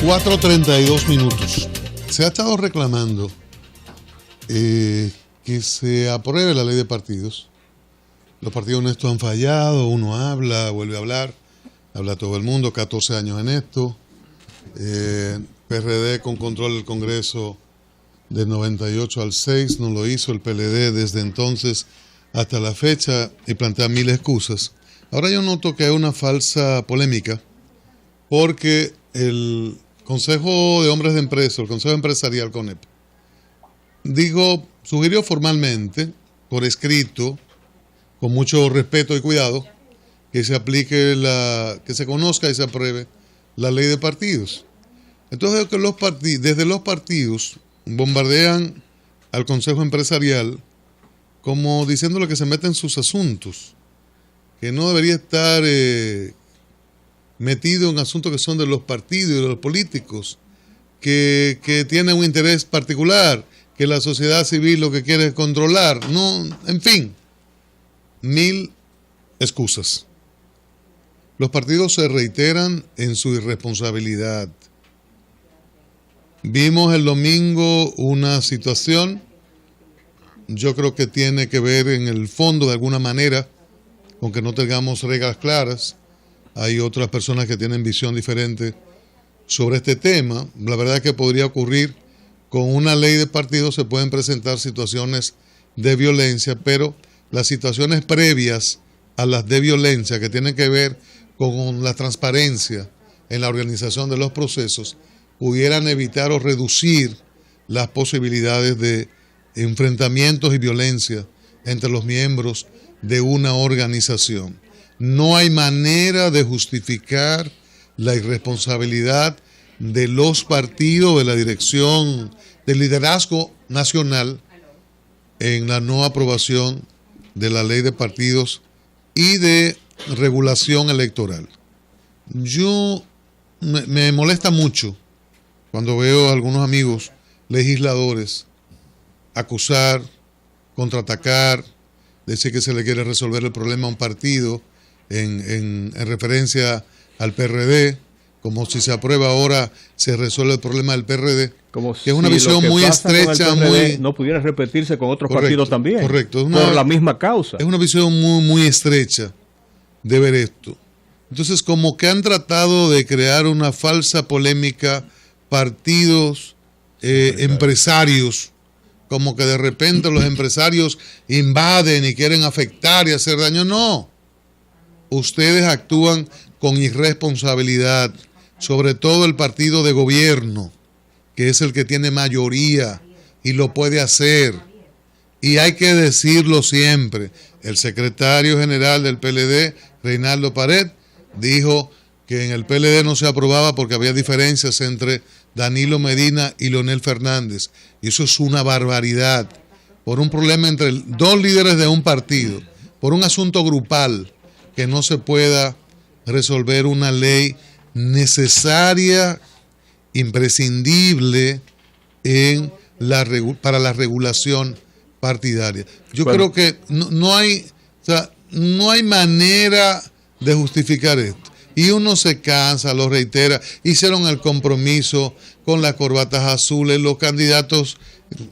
4:32. Se ha estado reclamando que se apruebe la ley de partidos. Los partidos en esto han fallado, uno habla, vuelve a hablar, habla todo el mundo, 14 años en esto. PRD con control del Congreso del 98 al 6, no lo hizo el PLD desde entonces hasta la fecha y plantea mil excusas. Ahora yo noto que hay una falsa polémica porque el Consejo de Hombres de Empresa, el Consejo Empresarial CONEP, sugirió formalmente, por escrito, con mucho respeto y cuidado, que se aplique que se conozca y se apruebe la ley de partidos. Entonces, desde los partidos bombardean al Consejo Empresarial como diciéndole que se mete en sus asuntos, que no debería estar metido en asuntos que son de los partidos y de los políticos, que tienen un interés particular, que la sociedad civil lo que quiere es controlar, no, en fin, mil excusas. Los partidos se reiteran en su irresponsabilidad. Vimos el domingo una situación, yo creo que tiene que ver en el fondo de alguna manera, aunque no tengamos reglas claras. Hay otras personas que tienen visión diferente sobre este tema. La verdad es que podría ocurrir con una ley de partidos, se pueden presentar situaciones de violencia, pero las situaciones previas a las de violencia que tienen que ver con la transparencia en la organización de los procesos pudieran evitar o reducir las posibilidades de enfrentamientos y violencia entre los miembros de una organización. No hay manera de justificar la irresponsabilidad de los partidos, de la dirección, del liderazgo nacional en la no aprobación de la ley de partidos y de regulación electoral. Me molesta mucho cuando veo a algunos amigos legisladores acusar, contraatacar, decir que se le quiere resolver el problema a un partido en referencia al PRD, como si se aprueba ahora se resuelve el problema del PRD, como que es una visión muy estrecha, muy no pudiera repetirse con otros partidos también, correcto, por la misma causa. Es una visión muy estrecha de ver esto. Entonces, como que han tratado de crear una falsa polémica, partidos, empresarios, como que de repente los empresarios invaden y quieren afectar y hacer daño. No, ustedes actúan con irresponsabilidad, sobre todo el partido de gobierno, que es el que tiene mayoría y lo puede hacer. Y hay que decirlo siempre. El secretario general del PLD, Reinaldo Pared, dijo que en el PLD no se aprobaba porque había diferencias entre Danilo Medina y Leonel Fernández. Y eso es una barbaridad. Por un problema entre dos líderes de un partido, por un asunto grupal, que no se pueda resolver una ley necesaria, imprescindible para la regulación partidaria. Yo creo que no hay manera de justificar esto. Y uno se cansa, lo reitera. Hicieron el compromiso con las corbatas azules, los candidatos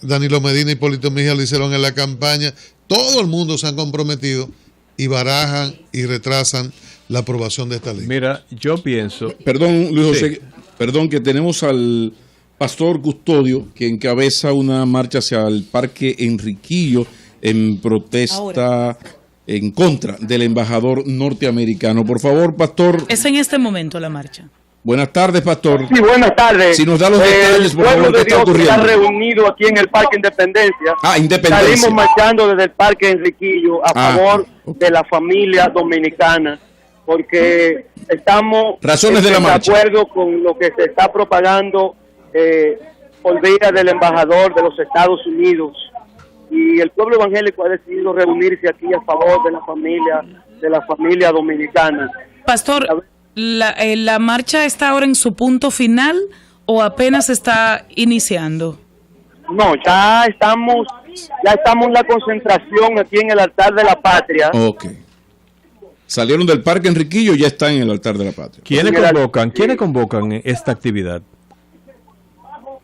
Danilo Medina y Hipólito Mejía lo hicieron en la campaña. Todo el mundo se han comprometido y barajan y retrasan la aprobación de esta ley. Mira, yo pienso... Perdón, Luis José, perdón, que tenemos al pastor Custodio que encabeza una marcha hacia el Parque Enriquillo en protesta en contra del embajador norteamericano. Por favor, pastor. Es en este momento la marcha. Buenas tardes, pastor. Sí, buenas tardes. Si nos da los detalles, por favor, ¿qué está ocurriendo? Está reunido aquí en el Parque Independencia. Independencia. Salimos marchando desde el Parque Enriquillo a favor de la familia dominicana, porque estamos de acuerdo con lo que se está propagando por vía del embajador de los Estados Unidos. Y el pueblo evangélico ha decidido reunirse aquí a favor de la familia dominicana. Pastor, ¿la marcha está ahora en su punto final o apenas está iniciando? No, ya estamos en la concentración aquí en el altar de la patria. Ok. Salieron del Parque Enriquillo y ya están en el altar de la patria. ¿Quiénes convocan esta actividad?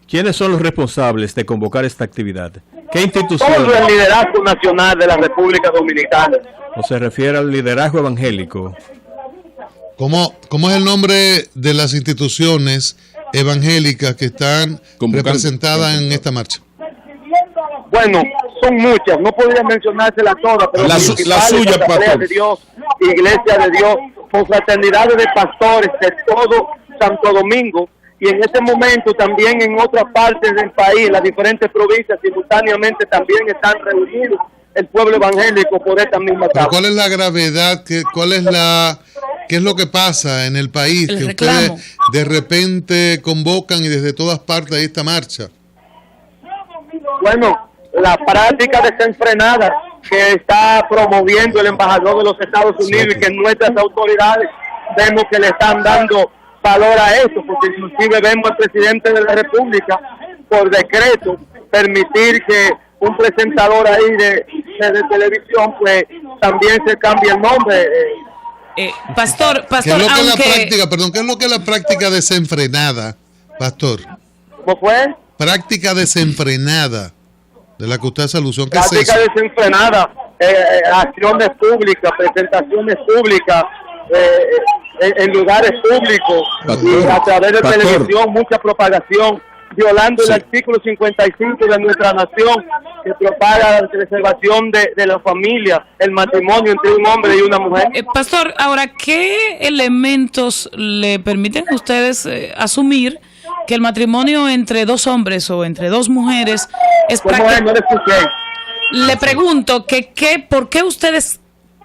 ¿Quiénes son los responsables de convocar esta actividad? ¿Qué Todo institución? el liderazgo nacional de la República Dominicana. ¿O se refiere al liderazgo evangélico? ¿Cómo es el nombre de las instituciones evangélicas que están representadas en esta marcha? Bueno, son muchas, no podría mencionárselas todas, pero La suya, Asamblea pastor. de Dios, Iglesia de Dios, confraternidades de pastores de todo Santo Domingo, y en este momento también en otras partes del país, las diferentes provincias simultáneamente también están reunidos el pueblo evangélico por esta misma Pero causa. ¿cuál es la gravedad? ¿Qué es lo que pasa en el país? El Que reclamo. ustedes de repente convocan y desde todas partes hay esta marcha. Bueno, la práctica desenfrenada que está promoviendo el embajador de los Estados Unidos y que nuestras autoridades vemos que le están dando valor a eso, porque inclusive vemos al presidente de la República por decreto permitir que un presentador ahí de televisión pues también se cambie el nombre. Pastor, ¿Qué es lo que es la aunque práctica? Perdón, ¿qué es lo que es la práctica desenfrenada, pastor? ¿Cómo fue? Práctica desenfrenada de la que usted hace alusión. ¿Qué es Práctica eso? desenfrenada, acciones públicas, presentaciones públicas, en lugares públicos y a través de Pastor. televisión, mucha propagación, violando el artículo 55 de nuestra nación, que propaga la preservación de la familia, el matrimonio entre un hombre y una mujer. Pastor, ahora, ¿qué elementos le permiten a ustedes asumir que el matrimonio entre dos hombres o entre dos mujeres es ¿Cómo es? No le escuché. Le pregunto ¿por qué ustedes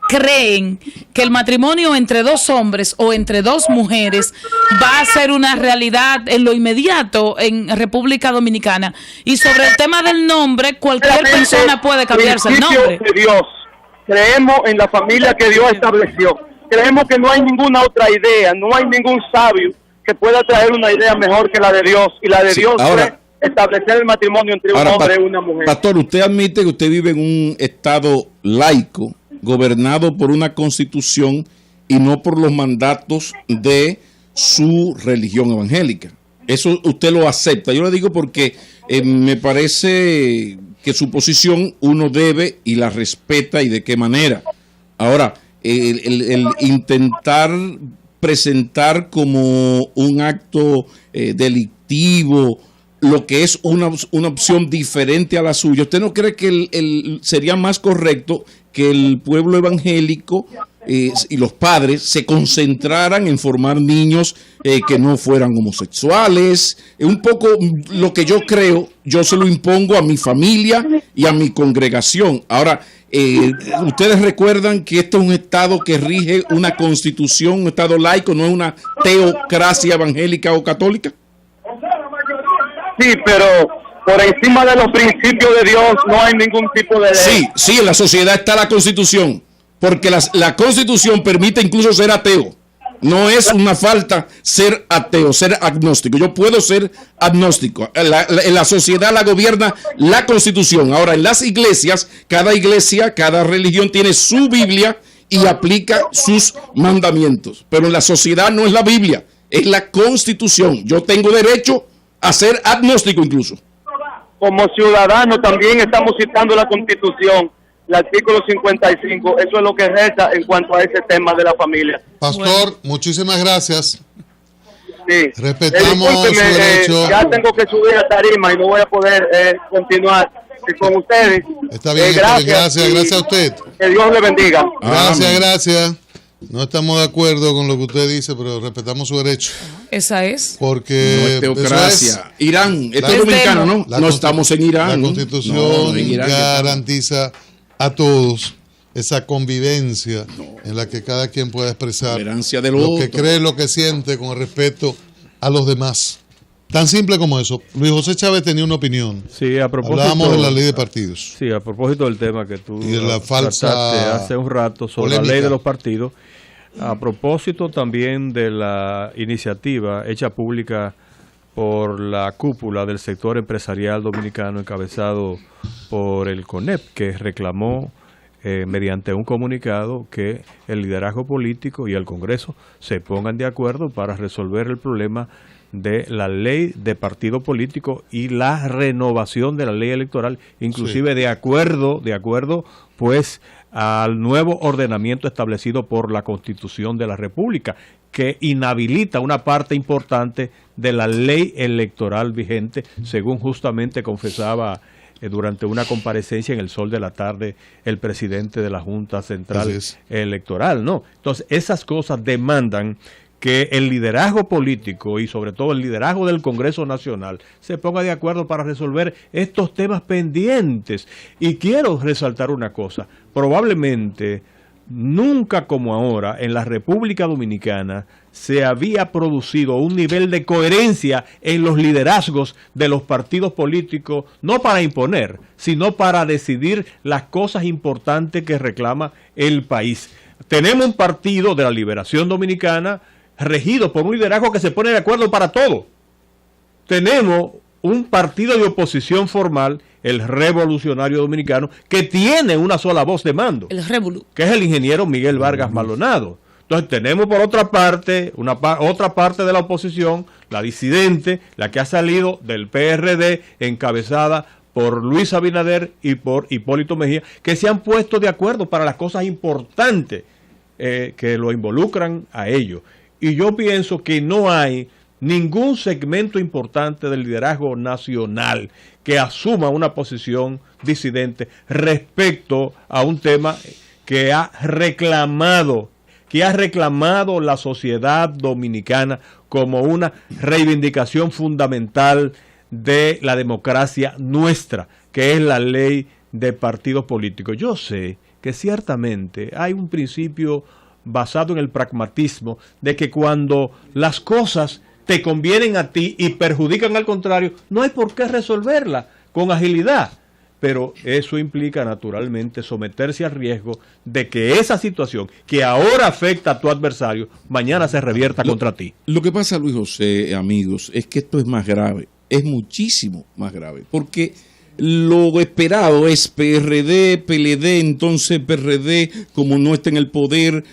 creen que el matrimonio entre dos hombres o entre dos mujeres va a ser una realidad en lo inmediato en República Dominicana? Y sobre el tema del nombre, cualquier persona puede cambiarse el Principio nombre. de Dios. Creemos en la familia que Dios estableció. Creemos que no hay ninguna otra idea, no hay ningún sabio que pueda traer una idea mejor que la de Dios. Y la de Sí, Dios ahora- es establecer el matrimonio entre un Ahora, hombre y una mujer. Pastor, usted admite que usted vive en un estado laico, gobernado por una constitución y no por los mandatos de su religión evangélica. Eso usted lo acepta. Yo le digo porque me parece que su posición uno debe y la respeta, y de qué manera. Ahora, el intentar presentar como un acto delictivo lo que es una opción diferente a la suya, ¿usted no cree que sería más correcto que el pueblo evangélico y los padres se concentraran en formar niños que no fueran homosexuales? Un poco lo que yo creo, yo se lo impongo a mi familia y a mi congregación. Ahora, ustedes recuerdan que este es un estado que rige una constitución, un estado laico, no es una teocracia evangélica o católica. Sí, pero por encima de los principios de Dios no hay ningún tipo de ley. Sí, en la sociedad está la constitución, porque la constitución permite incluso ser ateo. No es una falta ser ateo, ser agnóstico. Yo puedo ser agnóstico. En la sociedad la gobierna la constitución. Ahora, en las iglesias, cada religión tiene su Biblia y aplica sus mandamientos. Pero en la sociedad no es la Biblia, es la constitución. Yo tengo derecho a ser agnóstico incluso. Como ciudadanos también estamos citando la Constitución, el artículo 55, eso es lo que reza en cuanto a ese tema de la familia. Pastor, muchísimas gracias. Sí. Respetamos Discúlpeme, su derecho. ya tengo que subir a tarima y no voy a poder continuar con ustedes. Está bien, gracias a usted. Que Dios le bendiga. Gracias, Amén. gracias. No estamos de acuerdo con lo que usted dice, pero respetamos su derecho. Esa es. Porque No es teocracia. Irán, esto es dominicano, ¿no? No estamos en Irán. La ¿no? Constitución No, en Irán garantiza a todos esa convivencia en la que cada quien pueda expresar Tolerancia del lo que otro. cree, lo que siente con respeto a los demás. Tan simple como eso. Luis José Chávez tenía una opinión. Sí, a propósito. Hablábamos de la ley de partidos. Sí, a propósito del tema que tú Y de la falsa trataste hace un rato sobre polémica. la ley de los partidos, a propósito también de la iniciativa hecha pública por la cúpula del sector empresarial dominicano encabezado por el CONEP, que reclamó mediante un comunicado que el liderazgo político y el Congreso se pongan de acuerdo para resolver el problema de la ley de partido político y la renovación de la ley electoral, inclusive de acuerdo pues al nuevo ordenamiento establecido por la Constitución de la República, que inhabilita una parte importante de la ley electoral vigente, según justamente confesaba durante una comparecencia en El Sol de la Tarde el presidente de la Junta Central Electoral, ¿no? Entonces, esas cosas demandan que el liderazgo político y sobre todo el liderazgo del Congreso Nacional se ponga de acuerdo para resolver estos temas pendientes. Y quiero resaltar una cosa, probablemente nunca como ahora en la República Dominicana se había producido un nivel de coherencia en los liderazgos de los partidos políticos, no para imponer, sino para decidir las cosas importantes que reclama el país. Tenemos un partido de la Liberación Dominicana regido por un liderazgo que se pone de acuerdo para todo. Tenemos un partido de oposición formal, el Revolucionario Dominicano, que tiene una sola voz de mando, que es el ingeniero Miguel Vargas Maldonado. Entonces tenemos por otra parte, otra parte de la oposición, la disidente, la que ha salido del PRD, encabezada por Luis Abinader y por Hipólito Mejía, que se han puesto de acuerdo para las cosas importantes que lo involucran a ellos. Y yo pienso que no hay ningún segmento importante del liderazgo nacional que asuma una posición disidente respecto a un tema que ha reclamado la sociedad dominicana como una reivindicación fundamental de la democracia nuestra, que es la ley de partidos políticos. Yo sé que ciertamente hay un principio basado en el pragmatismo de que cuando las cosas te convienen a ti y perjudican al contrario, no hay por qué resolverla con agilidad. Pero eso implica naturalmente someterse al riesgo de que esa situación que ahora afecta a tu adversario, mañana se revierta contra ti. Lo que pasa, Luis José, amigos, es que esto es más grave, es muchísimo más grave, porque lo esperado es PRD, PLD, entonces PRD, como no está en el poder,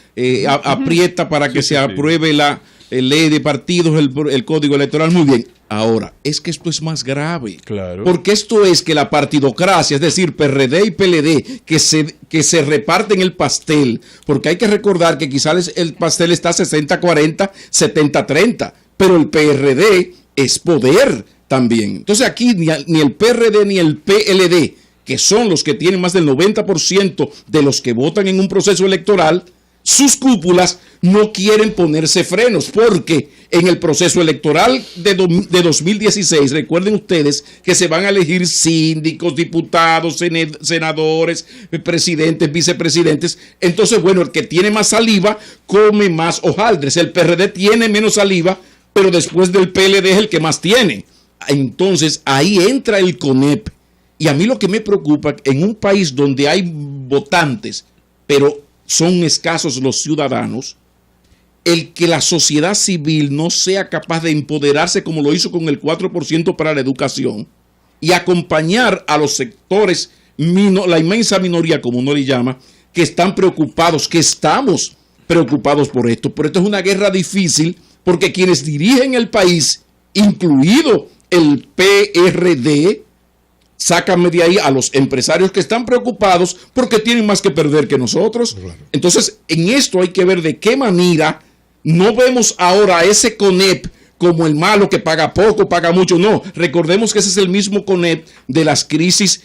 aprieta para que se apruebe la ley de partidos, el código electoral, muy bien. Ahora, es que esto es más grave, claro, porque esto es que la partidocracia, es decir, PRD y PLD, que se reparten el pastel, porque hay que recordar que quizás el pastel está 60-40, 70-30, pero el PRD es poder también. Entonces aquí ni el PRD ni el PLD, que son los que tienen más del 90% de los que votan en un proceso electoral, sus cúpulas no quieren ponerse frenos, porque en el proceso electoral de 2016, recuerden ustedes que se van a elegir síndicos, diputados, senadores, presidentes, vicepresidentes. Entonces, bueno, el que tiene más saliva come más hojaldres. El PRD tiene menos saliva, pero después del PLD es el que más tiene. Entonces, ahí entra el CONEP. Y a mí lo que me preocupa, en un país donde hay votantes, pero son escasos los ciudadanos, el que la sociedad civil no sea capaz de empoderarse como lo hizo con el 4% para la educación y acompañar a los sectores, la inmensa minoría, como uno le llama, que están preocupados, que estamos preocupados por esto. Pero esto es una guerra difícil porque quienes dirigen el país, incluido el PRD, sácame de ahí a los empresarios que están preocupados porque tienen más que perder que nosotros. Claro. Entonces, en esto hay que ver de qué manera no vemos ahora a ese CONEP como el malo que paga poco, paga mucho. No, recordemos que ese es el mismo CONEP de las crisis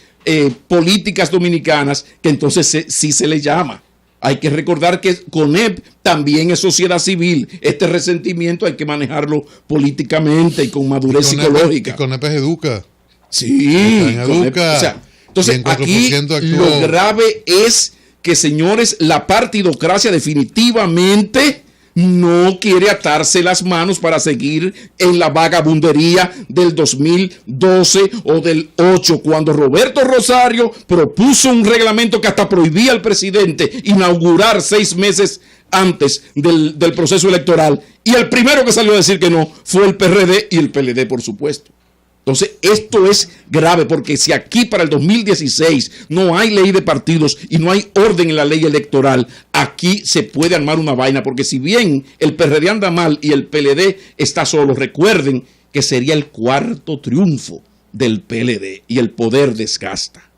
políticas dominicanas, que entonces sí se le llama. Hay que recordar que CONEP también es sociedad civil. Este resentimiento hay que manejarlo políticamente y con madurez psicológica. Y CONEP es educa. Sí, educa. O sea, entonces aquí lo grave es que, señores, la partidocracia definitivamente no quiere atarse las manos para seguir en la vagabundería del 2012 o del 8, cuando Roberto Rosario propuso un reglamento que hasta prohibía al presidente inaugurar 6 meses antes del proceso electoral. Y el primero que salió a decir que no fue el PRD y el PLD, por supuesto. Entonces, esto es grave porque si aquí para el 2016 no hay ley de partidos y no hay orden en la ley electoral, aquí se puede armar una vaina, porque si bien el PRD anda mal y el PLD está solo, recuerden que sería el cuarto triunfo del PLD y el poder desgasta.